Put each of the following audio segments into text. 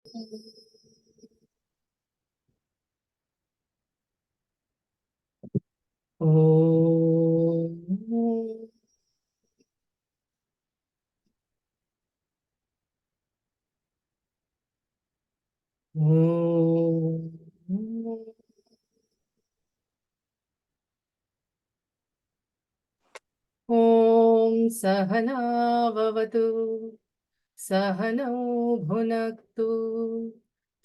ॐ सहना भवतु सहनौ भुनक्तु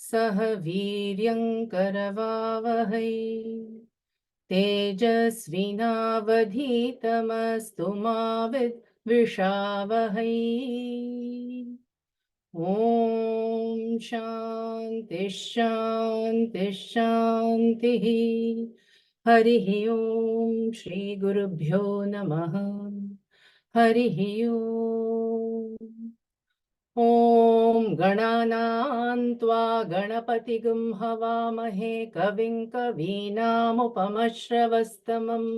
सह वीर्यं करवावहै तेजस्विनावधीतमस्तु मा विद्विषावहै ॐ शान्ति शान्ति शान्तिः हरिः ॐ श्रीगुरुभ्यो नमः हरिः ॐ गणानां त्वा गणपतिगुं हवामहे कविं कवीनामुपमश्रवस्तमम्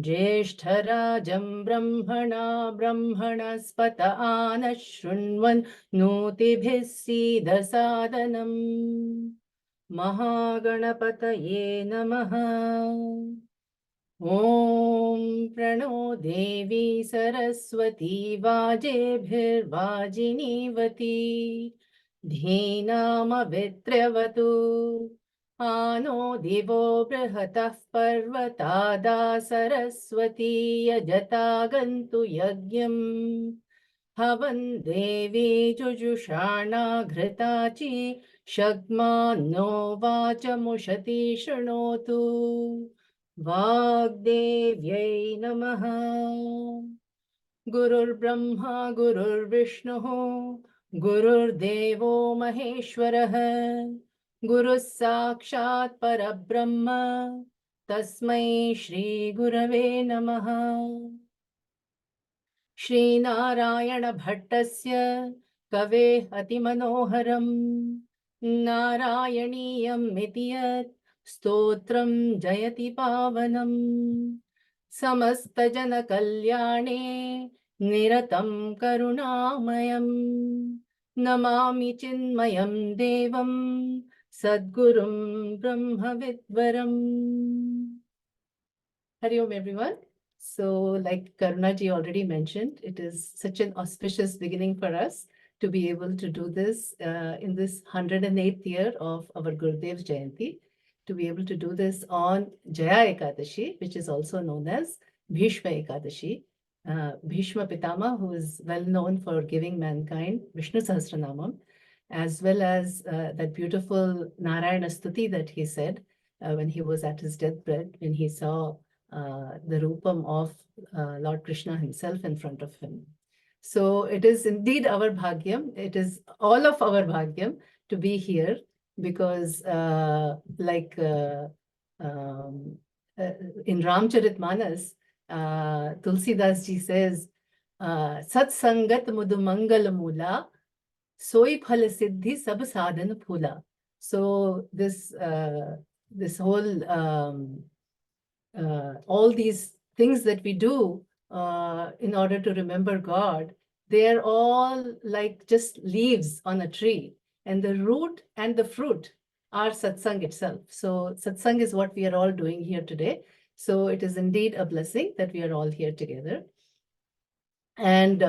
ज्येष्ठराजं ब्रह्मणा ब्रह्मणस्पत आनः शृण्वन् नोतिभिः सीदसादनम् महागणपतये नमः ॐ प्रणो देवी सरस्वती वाजेभिर्वाजिनीवती धीनामभित्र्यवतु आनो दिवो बृहतः पर्वतादा सरस्वती यजतागन्तु यज्ञम् हवन् देवी जुजुषाणा घृताची शग्मान्नो वाचमुषति शृणोतु वाग्देव्यै नमः गुरुर्ब्रह्मा गुरुर्विष्णुः गुरुर्देवो महेश्वरः गुरुः साक्षात् परब्रह्म तस्मै श्रीगुरवे नमः श्रीनारायणभट्टस्य कवेः अतिमनोहरं नारायणीयम् इति यत् स्तोत्रं जयति पावनम् समस्तजनकल्याणे निरतं करुणामयं नमामि चिन्मयं देवं सद्गुरुं ब्रह्मविद्वरम्. Hari Om everyone. So like Karuna ji already mentioned, it is such an auspicious beginning for us to be able to do this in this 108th year of our Gurudev's Jayanti, to be able to do this on Jaya Ekadashi, which is also known as Bhishma Ekadashi. Bhishma Pitama, who is well known for giving mankind Vishnu Sahasranamam, as well as that beautiful Narayana Stuti that he said when he was at his deathbed, when he saw the Rupam of Lord Krishna himself in front of him. So it is indeed our Bhagyam. It is all of our Bhagyam to be here because like in Ramcharitmanas, Tulsidas ji says, Sat Sangat Mudu Mangal Mula, Soi Phala Siddhi Sab Sadhan Phula. So this whole all these things that we do in order to remember God, they are all like just leaves on a tree, and the root and the fruit are satsang itself. So satsang is what we are all doing here today. So it is indeed a blessing that we are all here together. And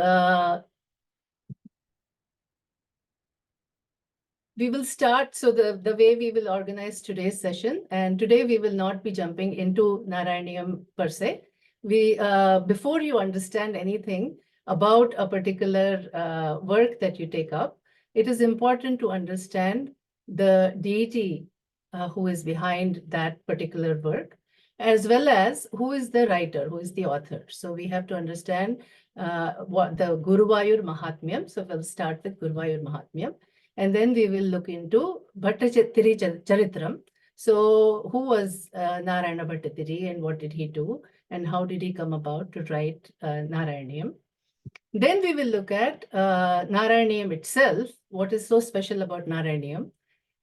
we will start, so the way we will organize today's session, and today we will not be jumping into Narayaneeyam per se. Before you understand anything about a particular work that you take up, it is important to understand the deity who is behind that particular work, as well as who is the writer, who is the author. So we have to understand what the Guruvayur Mahatmyam. So we'll start with Guruvayur Mahatmyam. And then we will look into Bhattachattiri Charitram. So who was Narayana Bhattatiri and what did he do? And how did he come about to write Narayaneeyam? Then we will look at Narayaneeyam itself, what is so special about Narayaneeyam,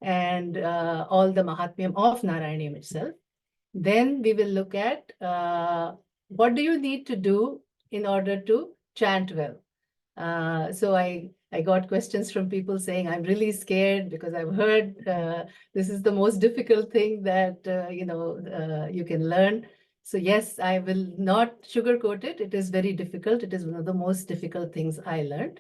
and all the Mahatmyam of Narayaneeyam itself. Then we will look at what do you need to do in order to chant well. So I I got questions from people saying, I'm really scared because I've heard this is the most difficult thing that, you can learn. So yes, I will not sugarcoat it. It is very difficult. It is one of the most difficult things I learned.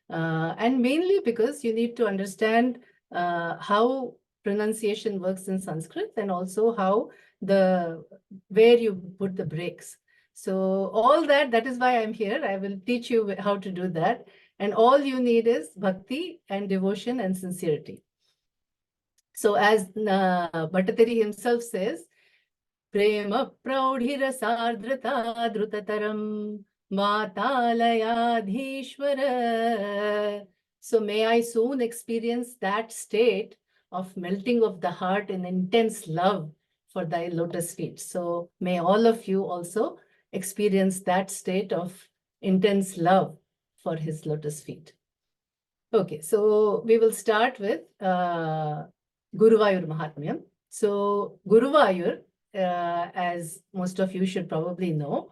And mainly because you need to understand how pronunciation works in Sanskrit, and also how where you put the breaks. So all that is why I'm here. I will teach you how to do that. And all you need is bhakti and devotion and sincerity. So as Bhattatiri himself says, Prema praudhira sardhrata drutataram matalayadhishvara. So may I soon experience that state of melting of the heart in intense love for thy lotus feet. So may all of you also experience that state of intense love for his lotus feet. Okay, so we will start with Guruvayur Mahatmya. So Guruvayur, as most of you should probably know,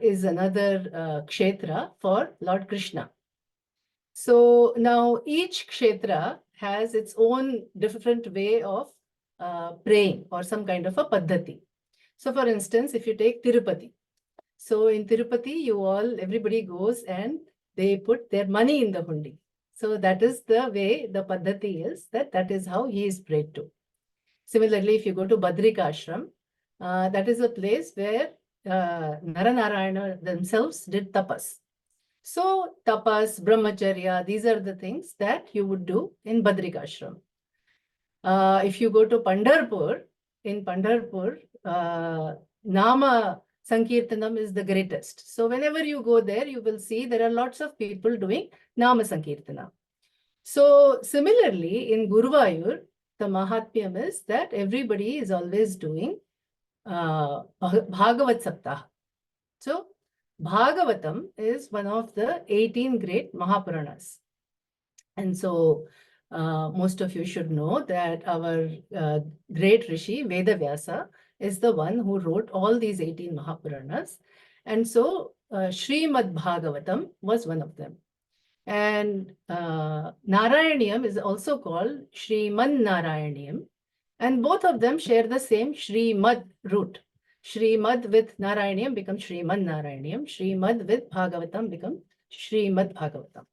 is another kshetra for Lord Krishna. So now each kshetra has its own different way of praying, or some kind of a paddhati. So for instance, if you take Tirupati, so in Tirupati, everybody goes and they put their money in the hundi. So that is the way the paddhati is, that is how he is prayed to. Similarly, if you go to Badrika Ashram, that is a place where Narayanayana themselves did tapas. So tapas, brahmacharya, these are the things that you would do in Badrika Ashram. If you go to Pandharpur, in Pandharpur, Nama Sankirtanam is the greatest. So whenever you go there, you will see there are lots of people doing Nama Sankirtana. So similarly, in Guruvayur, the Mahatmyam is that everybody is always doing Bhagavat Saptah. So Bhagavatam is one of the 18 great Mahapuranas. And so most of you should know that our great Rishi, Vedavyasa, is the one who wrote all these 18 Mahapuranas. And so Srimad Bhagavatam was one of them. And Narayaneeyam is also called Sriman Narayaneeyam. And both of them share the same Srimad root. Srimad with Narayaneeyam becomes Sriman Narayaneeyam. Srimad with Bhagavatam becomes Srimad Bhagavatam.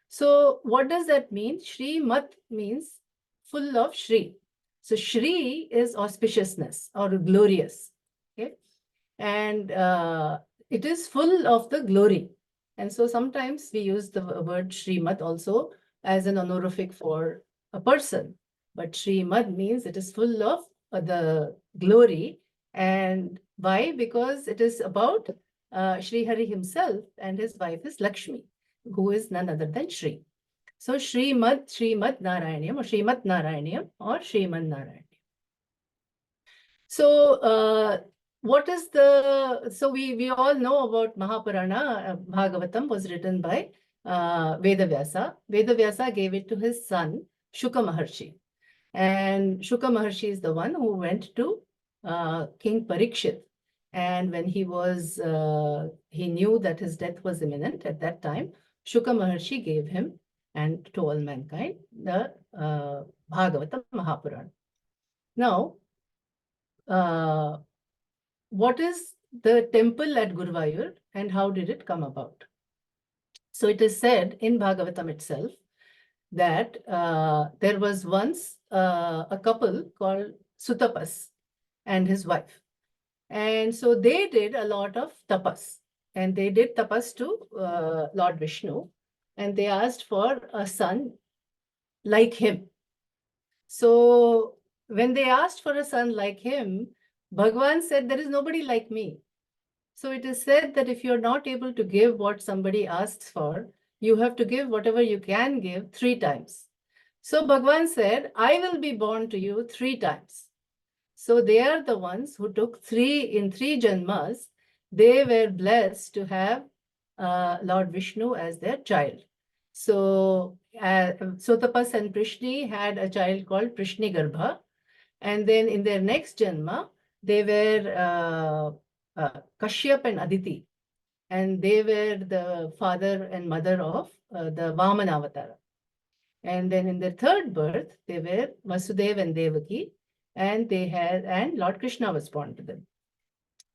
So what does that mean? Srimat means full of Shri. So Shri is auspiciousness or glorious. Okay? And it is full of the glory. And so sometimes we use the word Srimat also as an honorific for a person. But Srimad means it is full of the glory. And why? Because it is about Sri Hari himself, and his wife is Lakshmi, who is none other than Shri. So Srimad Narayaneeyam, or Srimat Narayaneeyam, or Sriman Narayaneeyam. So what is so we all know about Mahapurana. Bhagavatam was written by Vedavyasa. Vedavyasa gave it to his son, Shuka Maharshi. And Shuka Maharshi is the one who went to King Parikshit. And when he knew that his death was imminent at that time, Shuka Maharshi gave him and to all mankind the Bhagavatam Mahapurana. Now, what is the temple at Guruvayur and how did it come about? So it is said in Bhagavatam itself that there was once a couple called Sutapas and his wife. And so they did a lot of tapas, and they did tapas to Lord Vishnu, and they asked for a son like him. So when they asked for a son like him, Bhagwan said, there is nobody like me. So it is said that if you're not able to give what somebody asks for, you have to give whatever you can give 3 times. So Bhagwan said, I will be born to you 3 times. So they are the ones who took 3 janmas. They were blessed to have Lord Vishnu as their child. So Sotapas and Prishni had a child called Prishni Garbha. And then in their next janma, they were Kashyap and Aditi. And they were the father and mother of the Vamana Avatara. And then in their third birth, they were Vasudeva and Devaki, and Lord Krishna was born to them.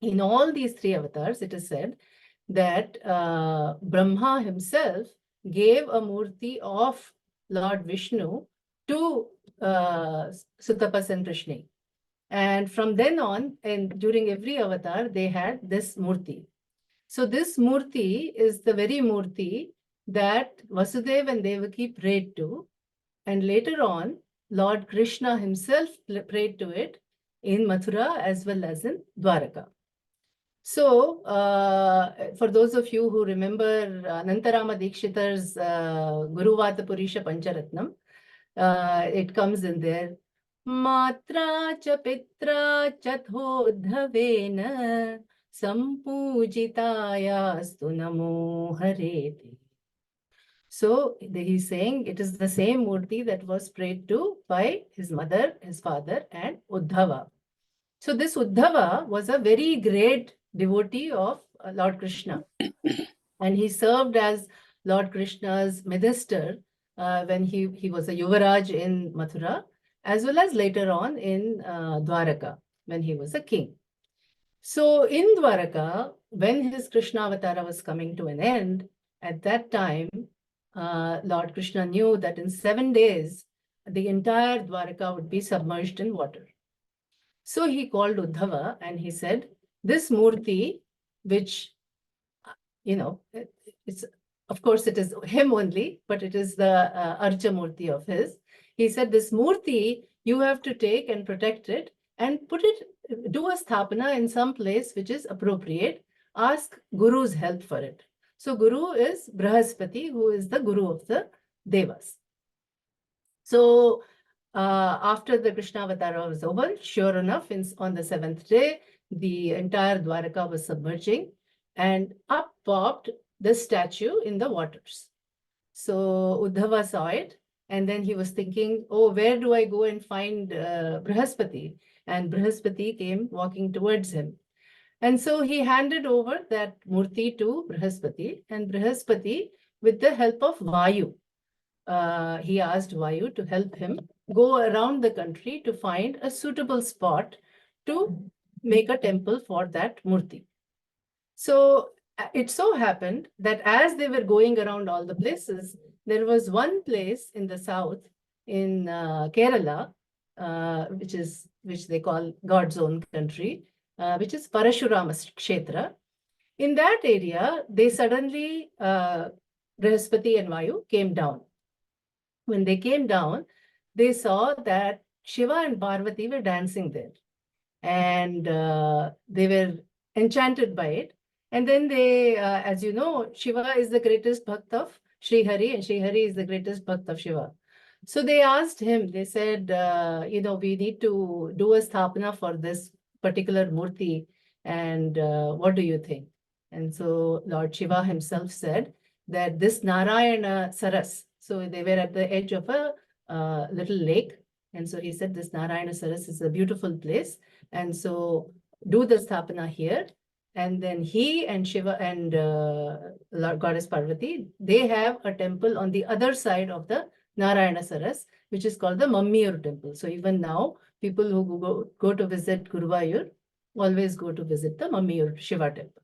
In all these three avatars, it is said that Brahma himself gave a murti of Lord Vishnu to Sutapas and Prishni. And from then on, and during every avatar, they had this murti. So this murti is the very murti that Vasudeva and Devaki prayed to. And later on, Lord Krishna himself prayed to it in Mathura as well as in Dwaraka. So, for those of you who remember Anantarama Dikshitar's Guruvata Purisha Pancharatnam, it comes in there. Matra cha pitra chathodhavena sampujitayastu namo harete. So he's saying it is the same Murti that was prayed to by his mother, his father, and Uddhava. So this Uddhava was a very great devotee of Lord Krishna. And he served as Lord Krishna's minister when he was a Yuvaraj in Mathura, as well as later on in Dwaraka, when he was a king. So in Dwaraka, when his Krishna Avatara was coming to an end, at that time, Lord Krishna knew that in 7 days, the entire Dwaraka would be submerged in water. So he called Uddhava and he said, this Murti, which, it's, of course, it is him only, but it is the Archa Murti of his. He said, this Murti, you have to take and protect it and do a sthapana in some place which is appropriate. Ask Guru's help for it. So Guru is Brahaspati, who is the Guru of the Devas. So after the Krishna Avatara was over, sure enough, on the 7th day, the entire Dwaraka was submerging and up popped the statue in the waters. So Uddhava saw it and then he was thinking, oh, where do I go and find Brahaspati? And Brahaspati came walking towards him. And so he handed over that Murti to Brahaspati, and Brahaspati, with the help of Vayu, he asked Vayu to help him go around the country to find a suitable spot to make a temple for that Murti. So it so happened that as they were going around all the places, there was one place in the south, in Kerala, which they call God's own country, which is Parashurama Kshetra. In that area, they suddenly, Brahaspati and Vayu came down. When they came down, they saw that Shiva and Parvati were dancing there. And they were enchanted by it. And then they, as you know, Shiva is the greatest bhakt of Sri Hari, and Sri Hari is the greatest bhakt of Shiva. So they asked him, they said, we need to do a sthapana for this particular Murti. And what do you think? And so Lord Shiva himself said that this Narayana Saras, so they were at the edge of a little lake. And so he said, this Narayana Saras is a beautiful place. And so do the sthapana here. And then he and Shiva and Lord Goddess Parvati, they have a temple on the other side of the Narayana Saras, which is called the Mammiyur temple. So even now, people who go to visit Guruvayur always go to visit the Mammiyur Shiva temple.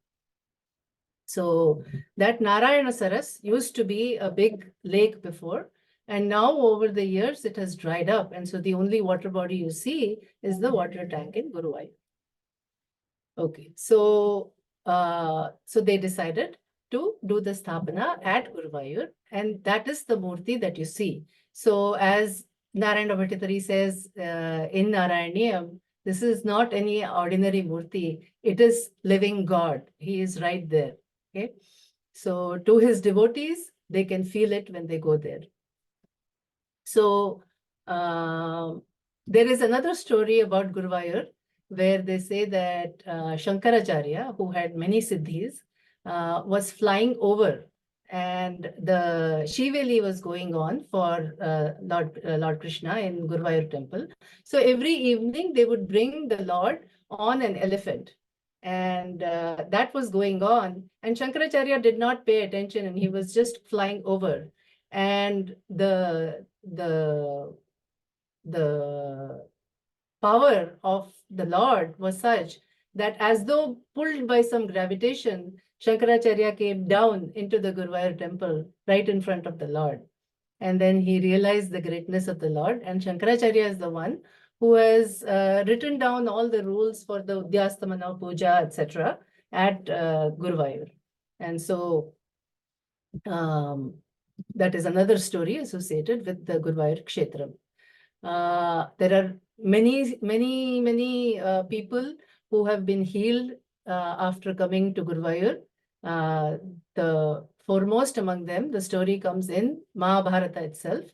So that Narayana Saras used to be a big lake before, and now over the years it has dried up. And so the only water body you see is the water tank in Guruvayur. Okay, so they decided to do the sthapana at Guruvayur, and that is the Murti that you see. So as Narayana Bhattacharya says in Narayaneeyam, this is not any ordinary Murti, it is living God. He is right there. Okay, so to his devotees, they can feel it when they go there. So there is another story about Guruvayur where they say that Shankaracharya, who had many siddhis, was flying over, and the Shiveli was going on for Lord Krishna in Guruvayur temple. So every evening they would bring the Lord on an elephant, And that was going on. And Shankaracharya did not pay attention, and he was just flying over. And the power of the Lord was such that, as though pulled by some gravitation, Shankaracharya came down into the Guruvayur temple right in front of the Lord. And then he realized the greatness of the Lord. And Shankaracharya is the one who has written down all the rules for the Udyastamana Puja, etc. at Guruvayur. And so that is another story associated with the Guruvayur Kshetram. There are many people who have been healed after coming to Guruvayur. The foremost among them, the story comes in Mahabharata itself.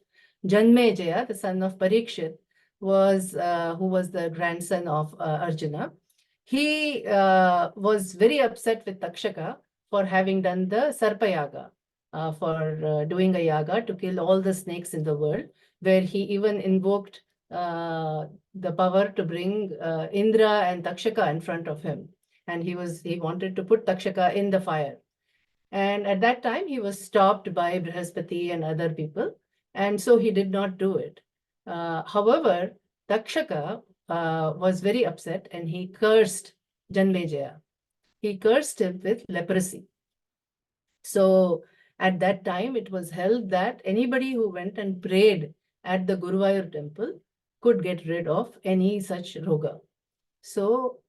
Janmejaya, the son of Parikshit, was who was the grandson of Arjuna. He was very upset with Takshaka for having done the Sarpa Yaga, for doing a yaga to kill all the snakes in the world, where he even invoked the power to bring Indra and Takshaka in front of him. And he wanted to put Takshaka in the fire. And at that time, he was stopped by Brihaspati and other people. And so he did not do it. However, Takshaka was very upset, and he cursed Janmejaya. He cursed him with leprosy. So at that time, it was held that anybody who went and prayed at the Guruvayur temple could get rid of any such roga. So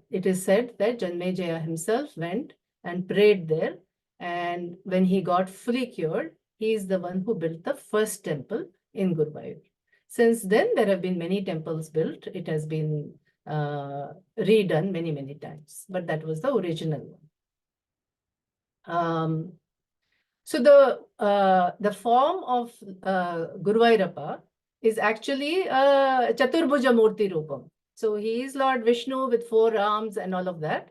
it is said that Janmejaya himself went and prayed there. And when he got fully cured, he is the one who built the first temple in Guruvayur. Since then, there have been many temples built. It has been redone many times, but that was the original one. So the form of Guruvayurappa is actually Chaturbhuja Murti Rupam. So he is Lord Vishnu with 4 arms and all of that.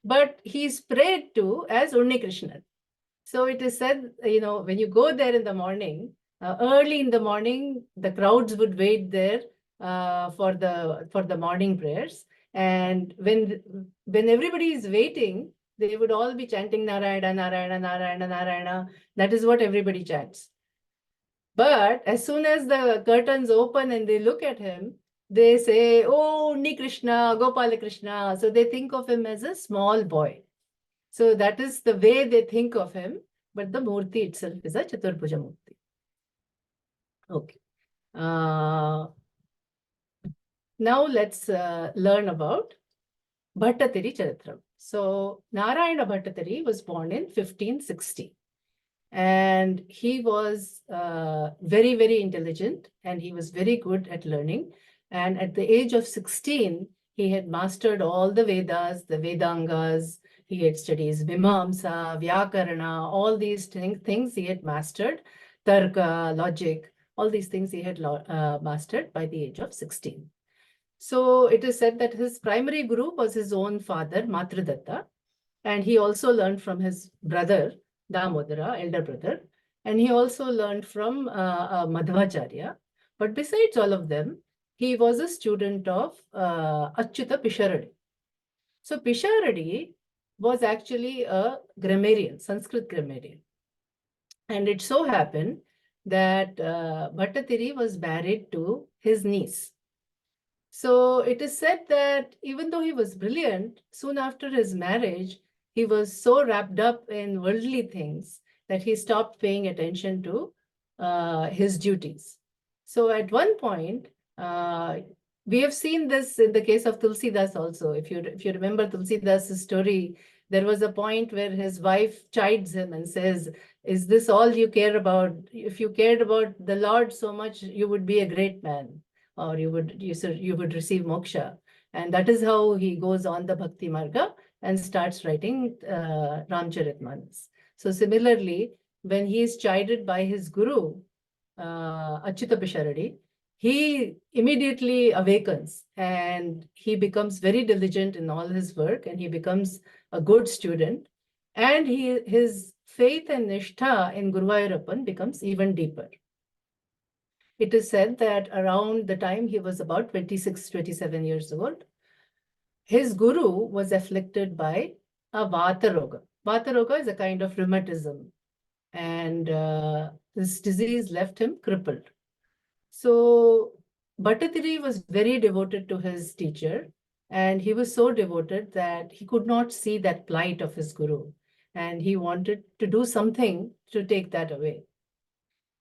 But he is prayed to as Unni Krishna. So it is said, when you go there in the morning, early in the morning, the crowds would wait there for the morning prayers. And when everybody is waiting, they would all be chanting Narayana, Narayana, Narayana, Narayana. That is what everybody chants. But as soon as the curtains open and they look at him, they say, "Oh, Unni Krishna, Gopala Krishna." So they think of him as a small boy. So that is the way they think of him. But the Murti itself is a Chaturbhuja Murti. Okay. Now let's learn about Bhattatiri Charitram. So Narayana Bhattatiri was born in 1560. And he was very intelligent, and he was very good at learning. And at the age of 16, he had mastered all the Vedas, the Vedangas. He had studied Mimamsa, Vyakarana, all these things he had mastered. Tarka, logic, all these things he had mastered by the age of 16. So it is said that his primary guru was his own father, Matradatta. And he also learned from his brother, Damodara, elder brother. And he also learned from Madhvacharya. But besides all of them, he was a student of Achyuta Pisharadi. So Pisharadi was actually a grammarian, Sanskrit grammarian. And it so happened that Bhattatiri was married to his niece. So it is said that even though he was brilliant, soon after his marriage, he was so wrapped up in worldly things that he stopped paying attention to his duties. So at one point, we have seen this in the case of Tulsidas also. If you remember Tulsidas' story, there was a point where his wife chides him and says, "Is this all you care about? If you cared about the Lord so much, you would be a great man, or you would receive moksha." And that is how he goes on the Bhakti Marga and starts writing Ramcharitmanas. So similarly, when he is chided by his guru, Achyuta Pisharadi, he immediately awakens and he becomes very diligent in all his work, and he becomes a good student. And his faith and nishtha in Guruvayurappan becomes even deeper. It is said that around the time he was about 26, 27 years old, his guru was afflicted by a Vata Roga. Vata Roga is a kind of rheumatism, and this disease left him crippled. So Bhattacharya was very devoted to his teacher, and he was so devoted that he could not see that plight of his guru, and he wanted to do something to take that away.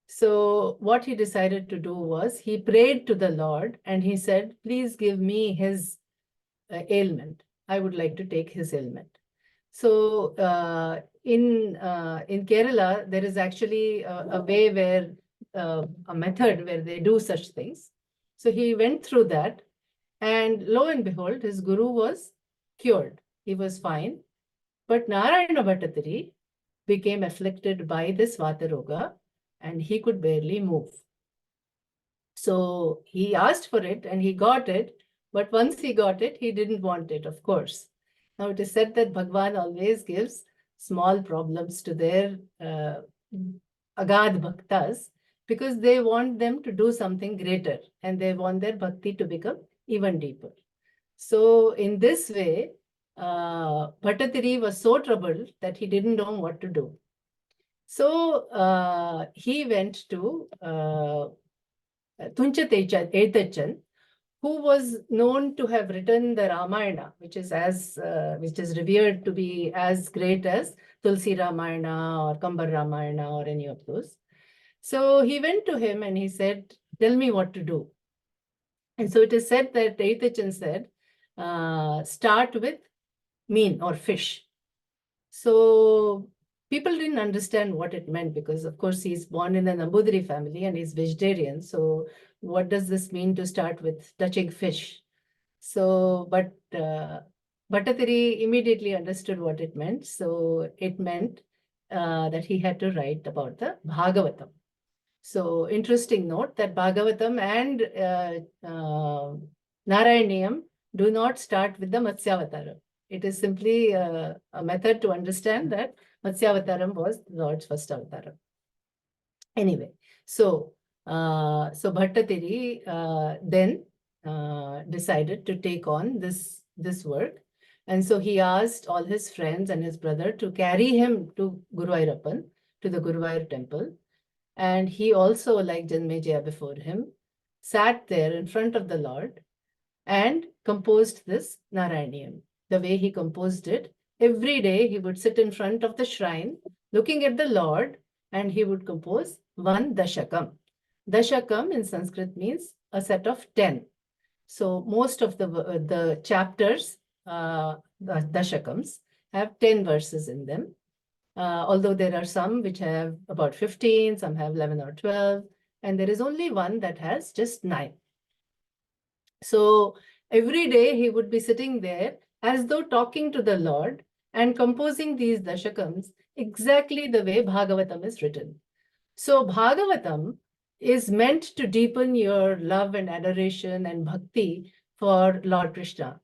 So what he decided to do was he prayed to the Lord and he said, please give me his ailment. I would like to take his ailment. So in Kerala, there is actually a way where a method where they do such things. So he went through that, and lo and behold, his guru was cured. He was fine. But Narayana Bhattatari became afflicted by this Vata Roga, and he could barely move. So he asked for it and he got it. But once he got it, he didn't want it, of course. Now it is said that Bhagwan always gives small problems to their Agad Bhaktas because they want them to do something greater and they want their bhakti to become even deeper. So in this way, Bhattatiri was so troubled that he didn't know what to do. So he went to Tunchat Etachan, who was known to have written the Ramayana, which is revered to be as great as Tulsi Ramayana or Kambar Ramayana or any of those. So he went to him and he said, tell me what to do. And so it is said that Etachan said, start with mean or fish. So people didn't understand what it meant because, of course, he's born in a Nambudiri family and he's vegetarian. So what does this mean to start with touching fish? So, but Bhattatiri immediately understood what it meant. So it meant that he had to write about the Bhagavatam. So interesting note that Bhagavatam and Narayaneeyam do not start with the Matsyavataram. It is simply a method to understand that Matsyavataram was the Lord's first avataram. Anyway, so Bhattatiri then decided to take on this work. And so he asked all his friends and his brother to carry him to Guruvayurappan, to the Guruvayur temple. And he also, like Janmejaya before him, sat there in front of the Lord and composed this Narayaneeyam. The way he composed it, every day he would sit in front of the shrine, looking at the Lord, and he would compose one dashakam. Dashakam in Sanskrit means a set of 10. So most of the chapters, the dashakams, have 10 verses in them. Although there are some which have about 15, some have 11 or 12, and there is only one that has just 9. So every day he would be sitting there as though talking to the Lord and composing these dashakams exactly the way Bhagavatam is written. So Bhagavatam is meant to deepen your love and adoration and bhakti for Lord Krishna.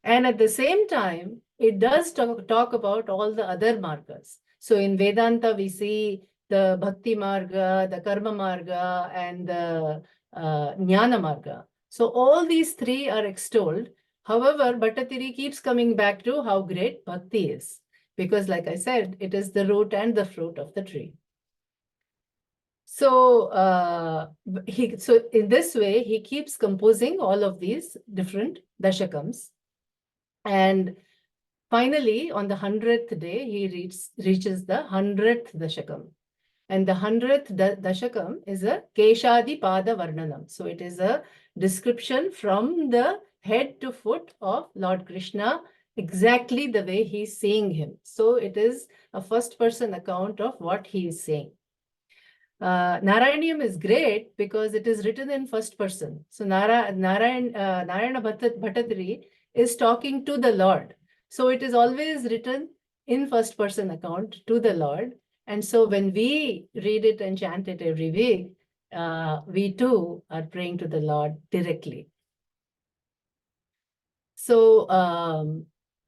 And at the same time, it does talk about all the other margas. So in Vedanta, we see the Bhakti Marga, the Karma Marga, and the Jnana Marga. So all these three are extolled. However, Bhattatiri keeps coming back to how great Bhakti is. Because like I said, it is the root and the fruit of the tree. So, so in this way, he keeps composing all of these different dashakams. And finally, on the 100th day, he reaches the 100th dashakam. And the 100th dashakam is a Keshadi Pada Varnanam. So it is a description from the head to foot of Lord Krishna, exactly the way he's seeing him. So it is a first-person account of what he is saying. Narayaneeyam is great because it is written in first person. So Narayana Bhattatari is talking to the Lord. So it is always written in first person account to the Lord. And so when we read it and chant it every week, we too are praying to the Lord directly. So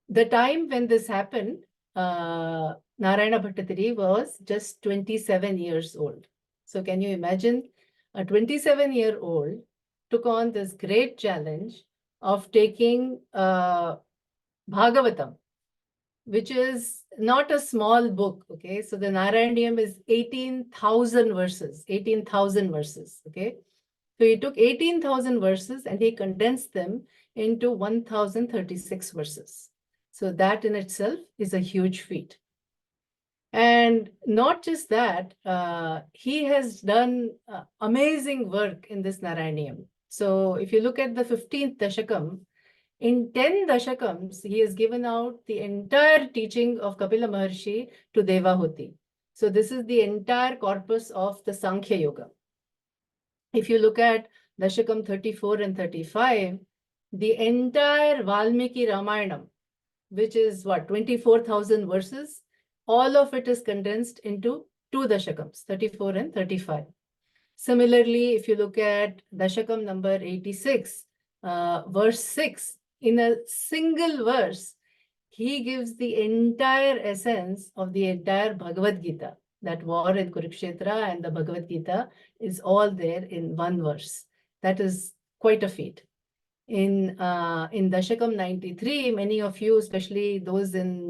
the time when this happened, Narayana Bhattatari was just 27 years old. So can you imagine a 27-year-old took on this great challenge of taking Bhagavatam, which is not a small book, okay? So the Narayaneeyam is 18,000 verses, 18,000 verses, okay? So he took 18,000 verses and he condensed them into 1,036 verses. So that in itself is a huge feat. And not just that, he has done amazing work in this Narayaneeyam. So if you look at the 15th Dashakam, in 10 Dashakams, he has given out the entire teaching of Kapila Maharshi to Devahuti. So this is the entire corpus of the Sankhya Yoga. If you look at Dashakam 34 and 35, the entire Valmiki Ramayanam, which is what, 24,000 verses, all of it is condensed into two Dashakams, 34 and 35. Similarly, if you look at Dashakam number 86, verse 6, in a single verse, he gives the entire essence of the entire Bhagavad Gita. That war in Kurukshetra and the Bhagavad Gita is all there in one verse. That is quite a feat. In Dashakam 93, many of you, especially those in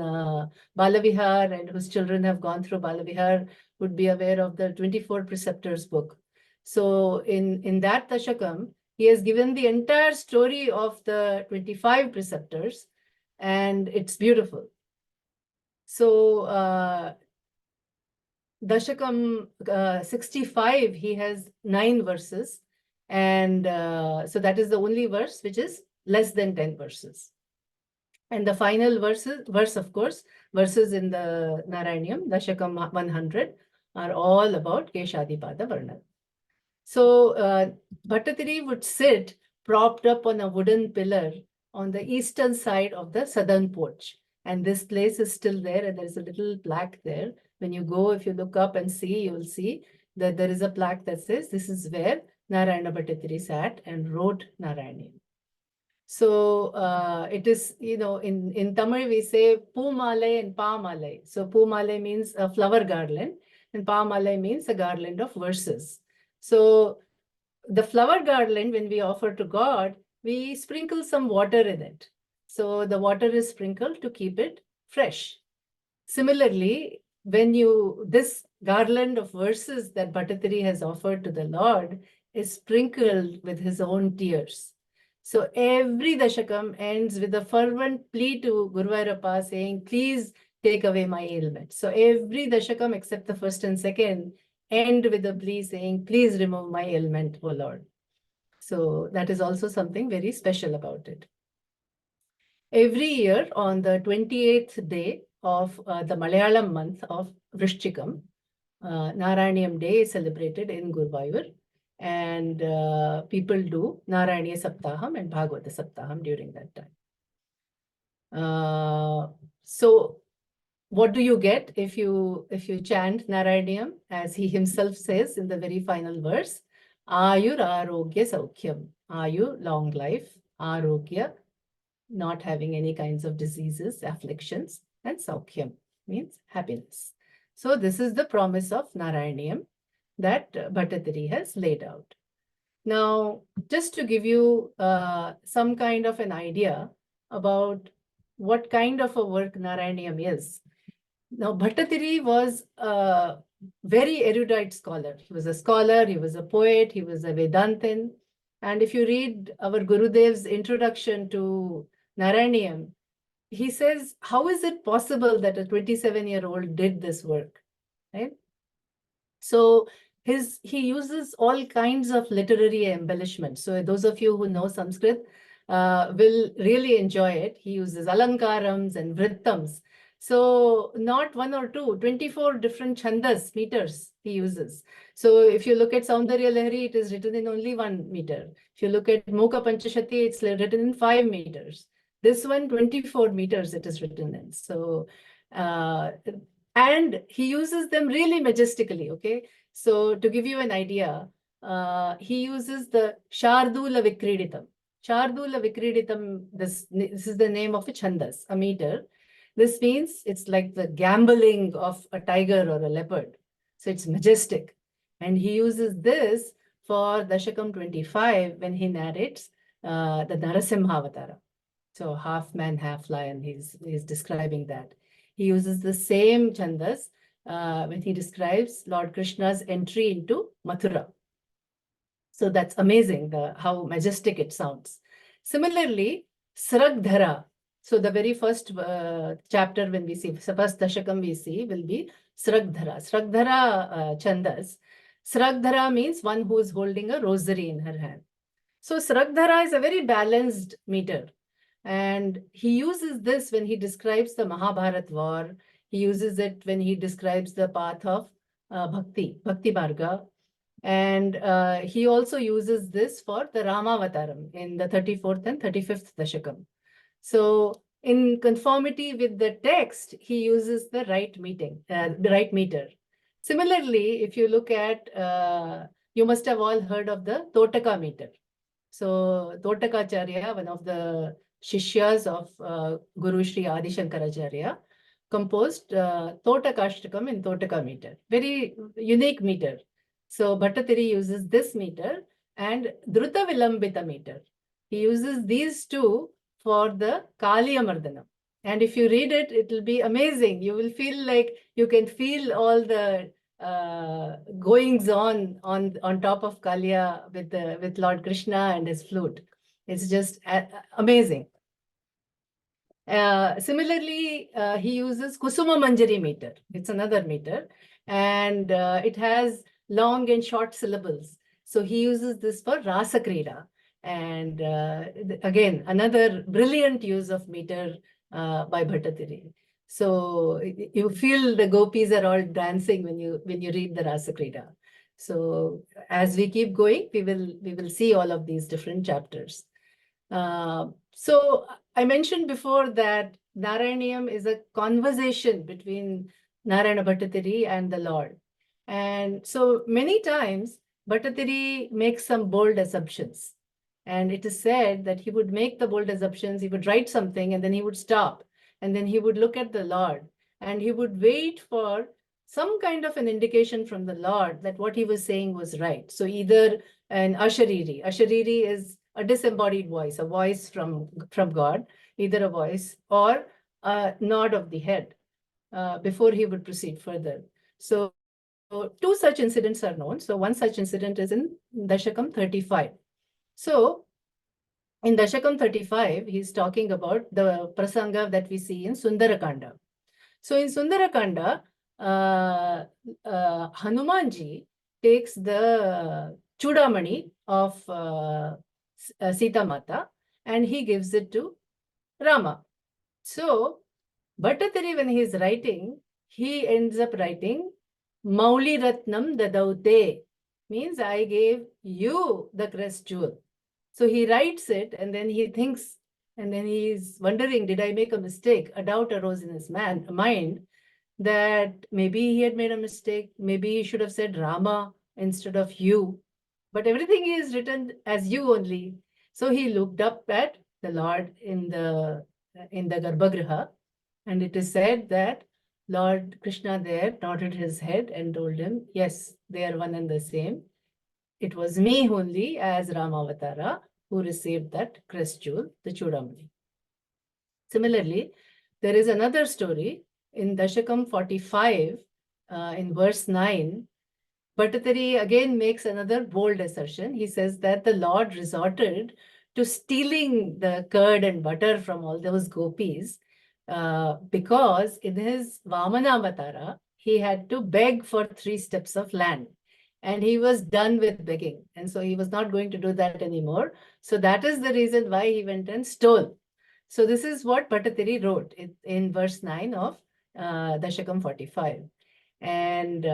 Balavihar and whose children have gone through Balavihar, would be aware of the 24 Preceptors book. So in that Dashakam, he has given the entire story of the 25 Preceptors, and it's beautiful. So Dashakam 65, he has 9 verses. And so that is the only verse which is less than 10 verses. And the final verse, of course, verses in the Narayaneeyam, Dashakam 100, are all about Keshadipada Varna. So Bhattatiri would sit propped up on a wooden pillar on the eastern side of the southern porch. And this place is still there, and there's a little plaque there. When you go, if you look up and see, you will see that there is a plaque that says, this is where Narayana Bhattatiri sat and wrote Narayaneeyam. So it is, in Tamil we say Poomalai and Paamalai. So Poomalai means a flower garland and Paamalai means a garland of verses. So the flower garland, when we offer to God, we sprinkle some water in it. So the water is sprinkled to keep it fresh. Similarly, this garland of verses that Bhattatiri has offered to the Lord is sprinkled with his own tears. So every Dashakam ends with a fervent plea to Guruvayurappa saying, please take away my ailment. So every Dashakam except the first and second end with a plea saying, please remove my ailment, O Lord. So that is also something very special about it. Every year on the 28th day of the Malayalam month of Vrishchikam, Narayaneeyam Day is celebrated in Guruvayur, and people do Narayaniya Saptaham and Bhagavata Saptaham during that time. So what do you get if you chant Narayaneeyam? As he himself says in the very final verse, Ayur Arogya Saukhyam. Ayu, long life, Arogya, not having any kinds of diseases, afflictions, and Saukhyam means happiness. So this is the promise of Narayaneeyam that Bhattatiri has laid out. Now, just to give you some kind of an idea about what kind of a work Narayaneeyam is. Now, Bhattatiri was a very erudite scholar. He was a scholar, he was a poet, he was a Vedantin. And if you read our Gurudev's introduction to Narayaneeyam, he says, how is it possible that a 27-year-old did this work, right? So he uses all kinds of literary embellishments. So those of you who know Sanskrit will really enjoy it. He uses alankarams and vrittams. So not one or two, 24 different chandas, meters he uses. So if you look at Saundarya Lahari, it is written in only 1 meter. If you look at Mukha Panchashati, it's written in 5 meters. This one, 24 meters it is written in. So, and he uses them really majestically, okay? So to give you an idea, he uses the Shardula Vikriditam. Shardula Vikriditam, this is the name of a chandas, a meter. This means it's like the gambolling of a tiger or a leopard. So it's majestic. And he uses this for Dashakam 25 when he narrates the Narasimha. So half man, half lion, he's describing that. He uses the same chandas when he describes Lord Krishna's entry into Mathura. So that's amazing, how majestic it sounds. Similarly, Sragdhara. So the very first chapter when we see, first Dashakam we see will be Sragdhara. Sragdhara chandas. Sragdhara means one who is holding a rosary in her hand. So Sragdhara is a very balanced meter. And he uses this when he describes the Mahabharat war. He uses it when he describes the path of Bhakti Marga. And he also uses this for the Ramavataram in the 34th and 35th Dashakam. So in conformity with the text, he uses the right meter. Similarly, if you look at, you must have all heard of the Totaka meter. So Totakacharya, one of the Shishyas of Guru Sri Adi Shankaracharya, composed Totakashtakam in Totaka meter. Very unique meter. So Bhattatiri uses this meter and Druta Vilambita meter. He uses these two for the Kaliya Mardana. And if you read it, it will be amazing. You will feel like you can feel all the goings on top of Kaliya with Lord Krishna and his flute. It's just amazing. Similarly, he uses Kusuma Manjari meter. It's another meter, and it has long and short syllables. So he uses this for Rasa Krida. And again, another brilliant use of meter by Bhattatiri. So you feel the gopis are all dancing when you read the Rasa Krida. So as we keep going, we will see all of these different chapters. So I mentioned before that Narayaneeyam is a conversation between Narayana Bhattatiri and the Lord. And so many times Bhattatiri makes some bold assumptions. And it is said that he would make the bold assumptions, he would write something and then he would stop. And then he would look at the Lord and he would wait for some kind of an indication from the Lord that what he was saying was right. So either an Ashariri is a disembodied voice, a voice from God, either a voice or a nod of the head before he would proceed further. So two such incidents are known. So one such incident is in Dashakam 35. So in Dashakam 35, he's talking about the prasanga that we see in Sundarakanda. So in Sundarakanda, Hanumanji takes the Chudamani of Sita Mata and he gives it to Rama. So Bhattatiri, when he is writing, he ends up writing Mauli Ratnam Dadaute, means I gave you the crest jewel. So he writes it and then he thinks, and then he is wondering, did I make a mistake? A doubt arose in his mind that maybe he had made a mistake. Maybe he should have said Rama instead of you. But everything is written as you only. So he looked up at the Lord in the Garbhagriha, and it is said that Lord Krishna there nodded his head and told him, yes, they are one and the same. It was me only as Ramavatara who received that crest jewel, the Chudamani. Similarly, there is another story in Dashakam 45, in verse 9. Bhattatiri again makes another bold assertion. He says that the Lord resorted to stealing the curd and butter from all those gopis because in his Vamanavatara, he had to beg for 3 steps of land. And he was done with begging. And so he was not going to do that anymore. So that is the reason why he went and stole. So this is what Bhattatiri wrote in verse 9 of Dashakam 45. And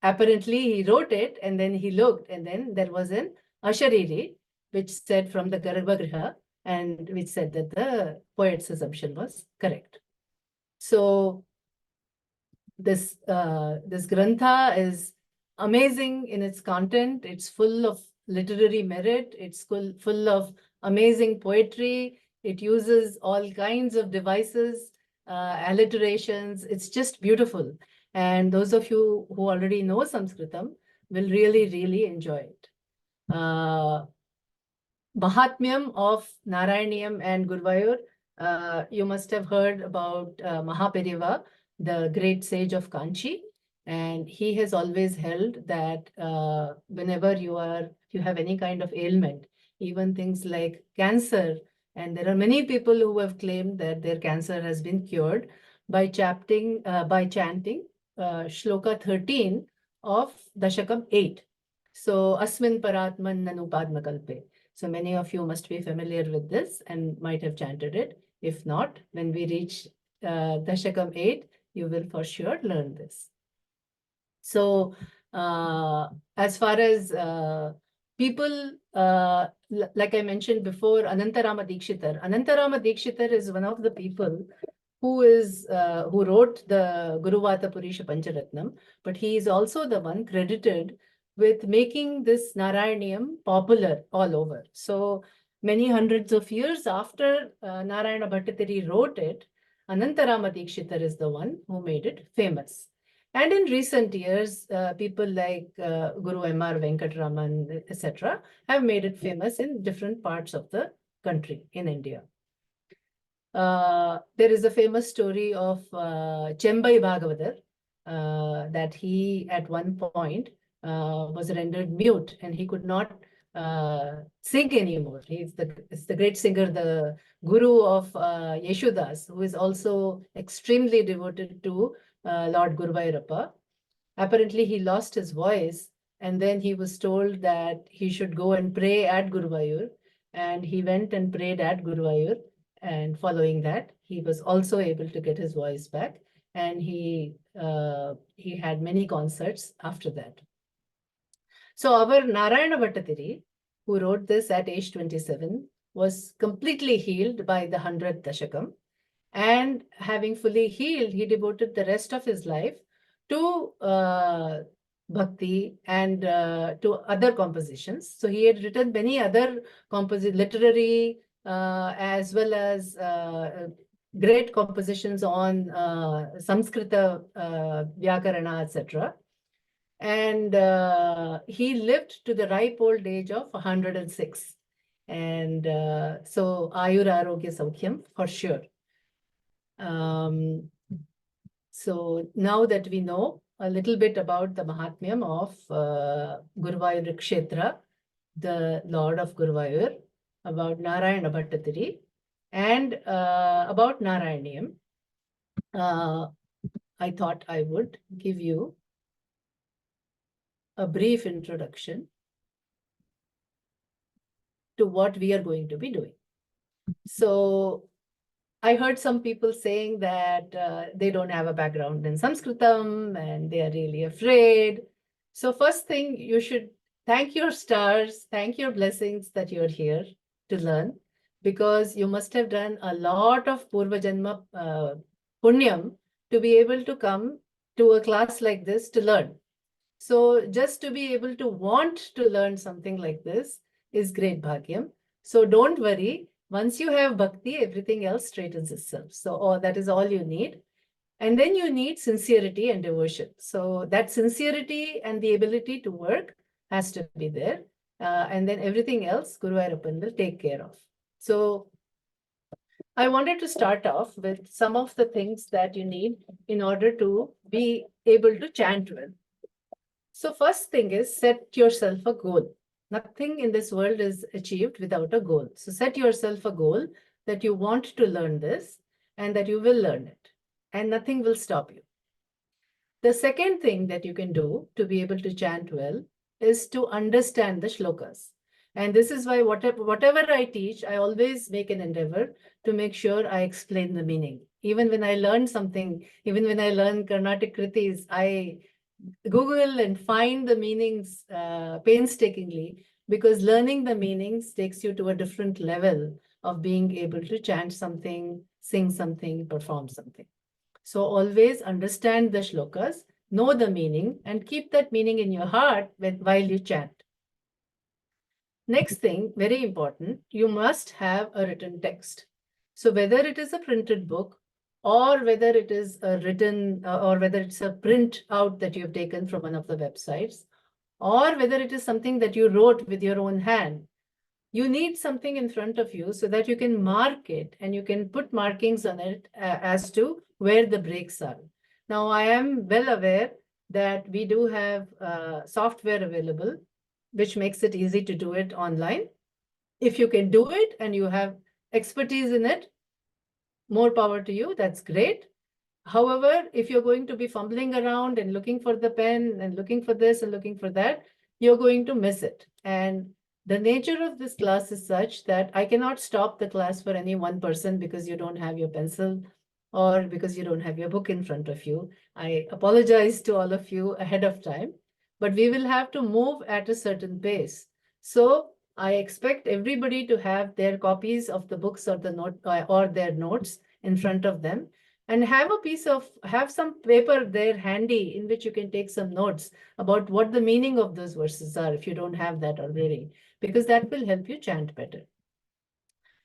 apparently he wrote it and then he looked and then there was an Ashariri which said from the Garbhagriha and which said that the poet's assumption was correct. So this Grantha is amazing in its content. It's full of literary merit. It's full of amazing poetry. It uses all kinds of devices, alliterations. It's just beautiful. And those of you who already know Sanskritam will really, really enjoy it. Mahatmyam of Narayaneeyam and Guruvayur. You must have heard about Mahaperiva, the great sage of Kanchi. And he has always held that whenever you have any kind of ailment, even things like cancer, and there are many people who have claimed that their cancer has been cured by chanting Shloka 13 of Dashakam 8. So, Asmin Paratman Nanu Padmakalpe. So many of you must be familiar with this and might have chanted it. If not, when we reach Dashakam 8, you will for sure learn this. So as far as people, like I mentioned before, Anantarama Dikshitar is one of the people who wrote the Guruvata Purisha Pancharatnam, but he is also the one credited with making this Narayaniyam popular all over. So many hundreds of years after Narayana Bhattatiri wrote it, Anantarama Dikshitar is the one who made it famous. And in recent years, people like Guru M.R. Venkatraman, etc., have made it famous in different parts of the country in India. There is a famous story of Chembai Bhagavatar, that he at one point was rendered mute and he could not sing anymore. He's the great singer, the guru of Yeshudas, who is also extremely devoted to Lord Guruvayurappa. Apparently, he lost his voice, and then he was told that he should go and pray at Guruvayur, and he went and prayed at Guruvayur, and following that, he was also able to get his voice back, and he had many concerts after that. So our Narayana Bhattatiri, who wrote this at age 27, was completely healed by the 100th Dashakam. And having fully healed, he devoted the rest of his life to bhakti and to other compositions. So he had written many other literary as well as great compositions on Samskrita, Vyakarana, etc. And he lived to the ripe old age of 106. And so Ayura Arogya Saukhyam for sure. So now that we know a little bit about the Mahatmyam of Guruvayur Kshetra, the Lord of Guruvayur, about Narayana Bhattatiri, and about Narayaneeyam, I thought I would give you a brief introduction to what we are going to be doing. So I heard some people saying that they don't have a background in Sanskritam and they are really afraid. So first thing, you should thank your stars, thank your blessings that you're here to learn, because you must have done a lot of Purva Janma Punyam to be able to come to a class like this to learn. So just to be able to want to learn something like this is great bhagyam. So don't worry. Once you have bhakti, everything else straightens itself. So that is all you need. And then you need sincerity and devotion. So that sincerity and the ability to work has to be there. And then everything else, Guru Ayappan will take care of. So I wanted to start off with some of the things that you need in order to be able to chant well. So first thing is set yourself a goal. Nothing in this world is achieved without a goal. So set yourself a goal that you want to learn this and that you will learn it, and nothing will stop you. The second thing that you can do to be able to chant well is to understand the shlokas. And this is why whatever I teach, I always make an endeavor to make sure I explain the meaning. Even when I learn something, even when I learn Carnatic Kritis, I Google and find the meanings painstakingly, because learning the meanings takes you to a different level of being able to chant something, sing something, perform something. So always understand the shlokas, know the meaning, and keep that meaning in your heart while you chant. Next thing, very important, you must have a written text. So whether it is a printed book, or whether it is a written, or whether it's a print out that you've taken from one of the websites, or whether it is something that you wrote with your own hand, you need something in front of you so that you can mark it and you can put markings on it as to where the breaks are. Now, I am well aware that we do have software available, which makes it easy to do it online. If you can do it and you have expertise in it, more power to you, that's great. However, if you're going to be fumbling around and looking for the pen and looking for this and looking for that, you're going to miss it. And the nature of this class is such that I cannot stop the class for any one person because you don't have your pencil or because you don't have your book in front of you. I apologize to all of you ahead of time, but we will have to move at a certain pace. So I expect everybody to have their copies of the books or the note or their notes in front of them, and have some paper there handy in which you can take some notes about what the meaning of those verses are if you don't have that already, because that will help you chant better.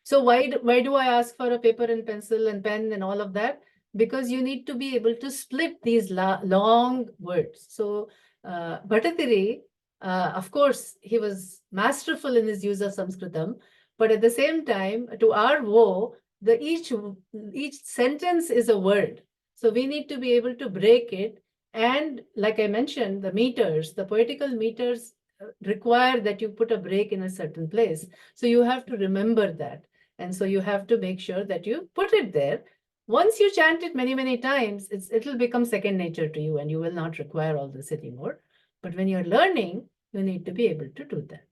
So why do I ask for a paper and pencil and pen and all of that? Because you need to be able to split these long words. So Bhattacharya, of course, he was masterful in his use of Sanskritam, but at the same time, to our woe, each sentence is a word. So we need to be able to break it. And like I mentioned, the poetical meters require that you put a break in a certain place. So you have to remember that. And so you have to make sure that you put it there. Once you chant it many, many times, it'll become second nature to you and you will not require all this anymore. But when you're learning, you need to be able to do that.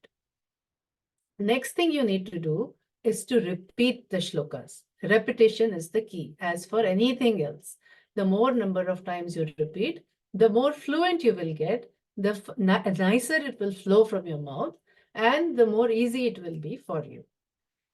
Next thing you need to do is to repeat the shlokas. Repetition is the key. As for anything else, the more number of times you repeat, the more fluent you will get, the nicer it will flow from your mouth, and the more easy it will be for you.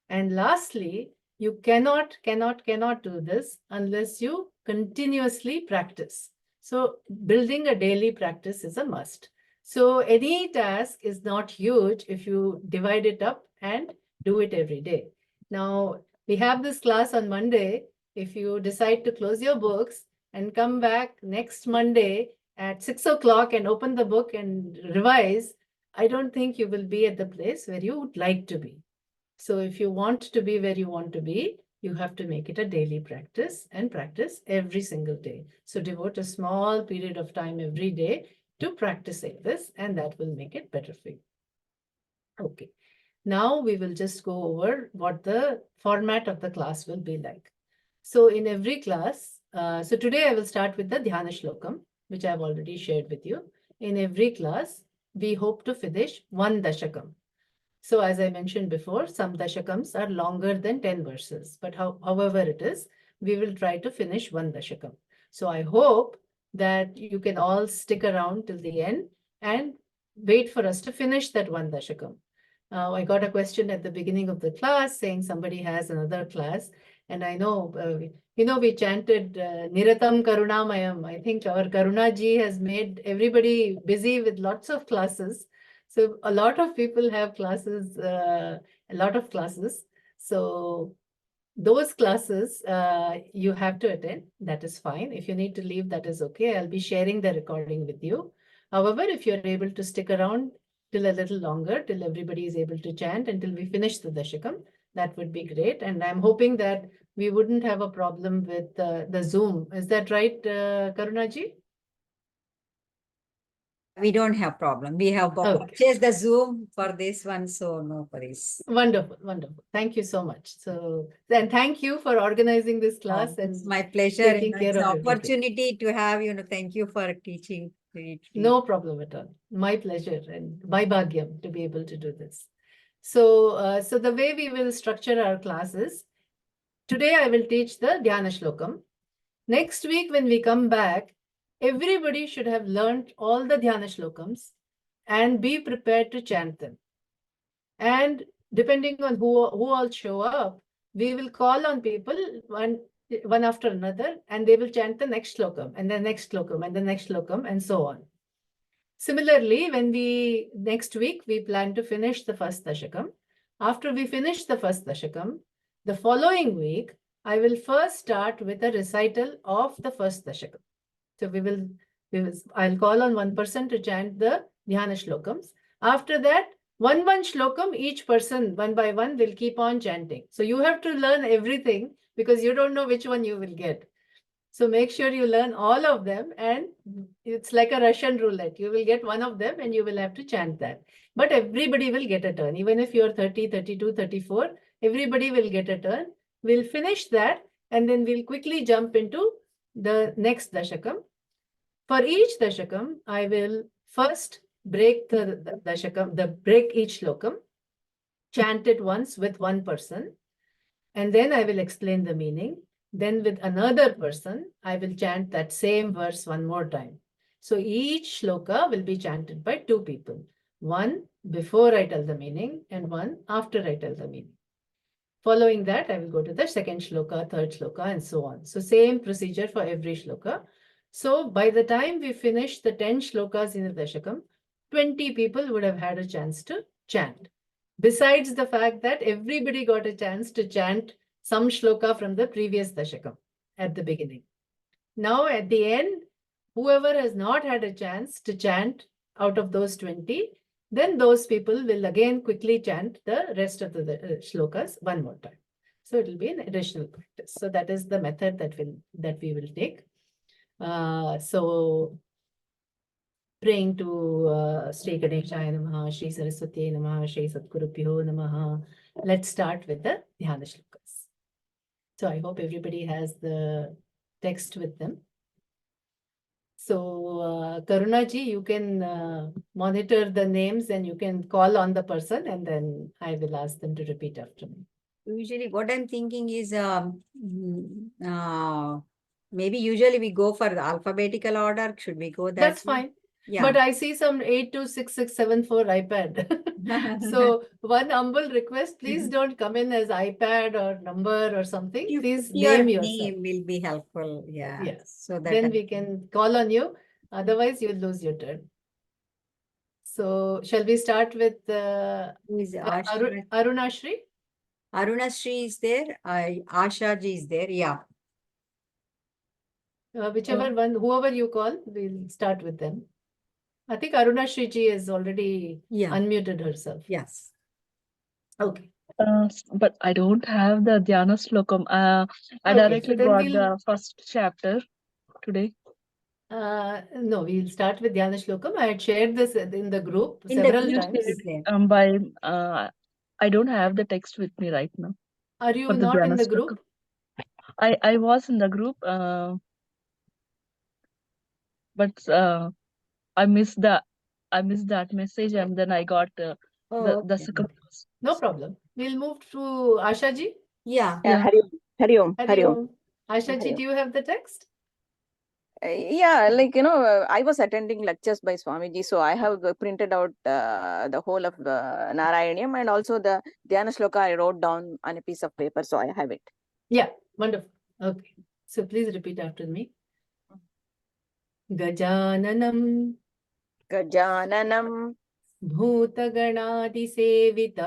And lastly, you cannot do this unless you continuously practice. So building a daily practice is a must. So any task is not huge if you divide it up and do it every day. Now, we have this class on Monday. If you decide to close your books and come back next Monday at 6 o'clock and open the book and revise, I don't think you will be at the place where you would like to be. So if you want to be where you want to be, you have to make it a daily practice and practice every single day. So devote a small period of time every day to practicing this, and that will make it better for you. Okay. Now we will just go over what the format of the class will be like. So in every class, so today I will start with the Dhyana Shlokam, which I've already shared with you. In every class, we hope to finish one Dashakam. So as I mentioned before, some dashakams are longer than 10 verses, but however it is, we will try to finish one dashakam. So I hope that you can all stick around till the end and wait for us to finish that one dashakam. I got a question at the beginning of the class saying somebody has another class, and I know, we chanted Niratam Karunamayam. I think our Karuna ji has made everybody busy with lots of classes. So a lot of people have classes, a lot of classes. So those classes you have to attend. That is fine. If you need to leave, that is okay. I'll be sharing the recording with you. However, if you're able to stick around till a little longer, till everybody is able to chant, until we finish the Dashakam, that would be great. And I'm hoping that we wouldn't have a problem with the Zoom. Is that right, Karunaji? We don't have problem. We have purchased the Zoom for this one, so no worries. Wonderful, wonderful. Thank you so much. So, and thank you for organizing this class. And it's my pleasure. Taking care It's of an opportunity to have, thank you for teaching. No problem at all. My pleasure and my bhagyam to be able to do this. So, so the way we will structure our classes, today I will teach the Dhyana Shlokam. Next week, when we come back, everybody should have learned all the Dhyana Shlokams and be prepared to chant them. And depending on who all show up, we will call on people one after another, and they will chant the next Shlokam and the next Shlokam and the next Shlokam and so on. Similarly, next week, we plan to finish the first Dashakam. After we finish the first Dashakam, the following week, I will first start with a recital of the first Dashakam. So I'll call on one person to chant the Dhyana Shlokams. After that, One shlokam, each person one by one will keep on chanting. So you have to learn everything because you don't know which one you will get. So make sure you learn all of them, and it's like a Russian roulette. You will get one of them and you will have to chant that. But everybody will get a turn. Even if you're 30, 32, 34, everybody will get a turn. We'll finish that and then we'll quickly jump into the next dashakam. For each dashakam, I will first break the dashakam, break each slokam, chant it once with one person, and then I will explain the meaning. Then with another person, I will chant that same verse one more time. So each shloka will be chanted by two people. One before I tell the meaning and one after I tell the meaning. Following that, I will go to the second shloka, third shloka, and so on. So same procedure for every shloka. So by the time we finish the 10 shlokas in the dashakam, 20 people would have had a chance to chant. Besides the fact that everybody got a chance to chant some shloka from the previous dashakam at the beginning. Now at the end, whoever has not had a chance to chant out of those 20, then those people will again quickly chant the rest of the shlokas one more time. So it will be an additional practice. So that is the method that we will take. So praying to Sri Ganeshaya Namaha, Sri Saraswati Namaha, Sri Satgurubhyo Namaha. Let's start with the Dhyana Shlokas. So I hope everybody has the text with them. So Karuna ji, you can monitor the names and you can call on the person and then I will ask them to repeat after me. Usually what I'm thinking is maybe usually we go for the alphabetical order. Should we go that That's way? fine. Yeah. But I see some 826674 iPad. So one humble request, please don't come in as iPad or number or something. Please Your name yourself. name will be helpful. Yeah. Yes. So that Then we can call on you. Otherwise, you'll lose your turn. So shall we start with who is Asha? Arunashri? Arunashri is there. Asha ji is there. Yeah. Whichever one, whoever you call, we'll start with them. I think Arunashri ji has already unmuted herself. Yes. Okay. But I don't have the Dhyana Slokam. I Okay, directly so then got we'll- the first chapter today. No, we'll start with Dhyana Shlokam. I had shared this in the group In the several group times. is there. I don't have the text with me right now. Are you for the not in Dhyana the Slokam. group? I was in the group, but I missed that message, and then I got the okay. second. No problem. We'll move to Asha ji. Yeah. Yeah. Hari Om. Asha ji, Hari Om. do you have the text? Yeah, I was attending lectures by Swamiji, so I have printed out the whole of the Narayaneeyam and also the Dhyana Shloka I wrote down on a piece of paper, so I have it. Yeah, wonderful. Okay. So please repeat after me. Gajananam Gajananam Bhutaganadi Sevita